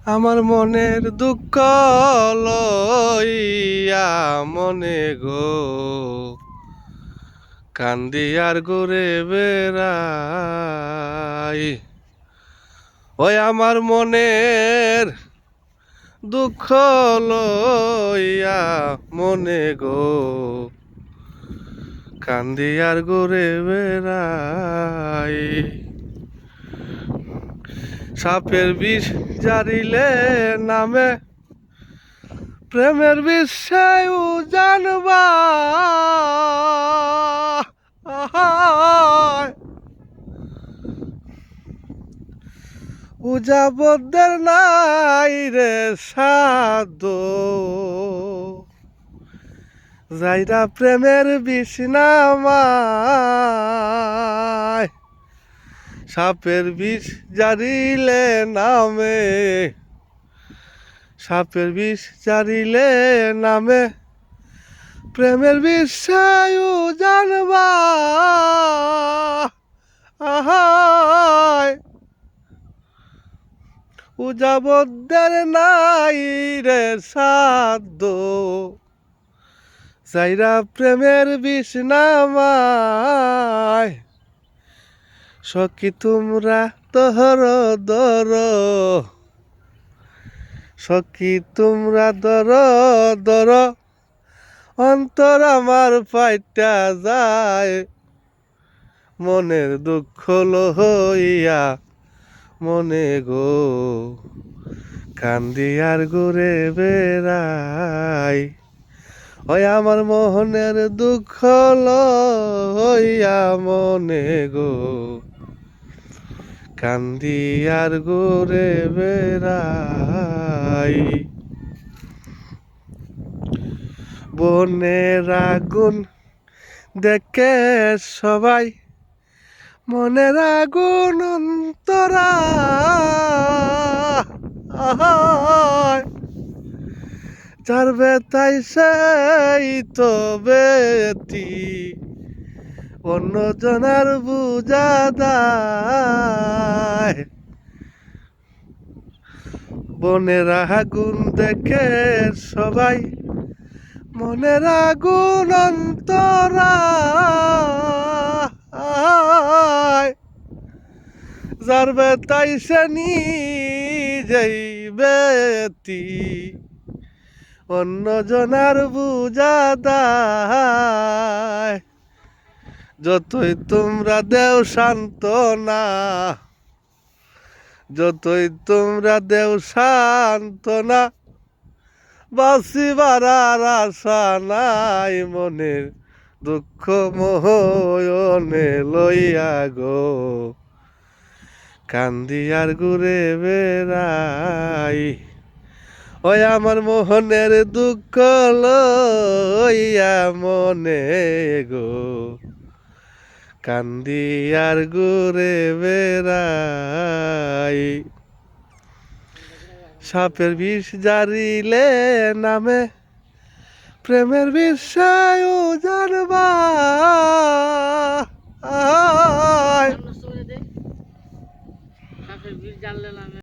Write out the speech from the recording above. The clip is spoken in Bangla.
আমার মনের দুঃখ লইয়া মনে গো কান্দি আর ঘুরে বেড়াই। ওই আমার মনের দুঃখ লইয়া মনে গো কান্দি আর ঘুরে বেড়াই। সাপের বিষ জারিলে নামে প্রেমের বিষয় জানবা উজাবদের নাই রে সাধু যাইরা প্রেমের বিষ নামায়। সাপের বিষ জারিলে নামে সাপের বিষ জারিলে নামে প্রেমের বিষয় জানবা আহায় উজাবদের নাই রে সাধ্য যাইরা প্রেমের বিষ নামায়। সখী তোমরা দর দর সখী তোমরা দর দর অন্তর আমার ফাইটা যায় মনের দুঃখ লইয়া মনে গো কান্দি আর ঘুরে বেড়াই। ওই আমার মোহনের দুঃখ লইয়া মনে গো কান্দি আর ঘুরে বেড়াই। বনের আগুন দেখে সবাই মনের আগুন অন্তরা যার বেতাই সেই তো বেতি অন্য জনার বুঝা দায়। বনের আগুন দেখে সবাই মনের আগুন অন্তরা যার বেতাই সে নিজেই বেতি অন্য জনার বুঝা দায়। যতই তোমরা দেও সান্ত্বনা যতই তোমরা দেও সান্ত্বনা বাঁচিবার আর আশা নাই মনের দুঃখ মোহনে লইয়া গো কান্দি আর ঘুরে বেড়াই। ওই আমার মোহনের দুঃখ লইয়া মনে গো কান্দি আর ঘুরে বেড়াই। সাপের বিষ জারিলে নামে প্রেমের বিষয় জানবা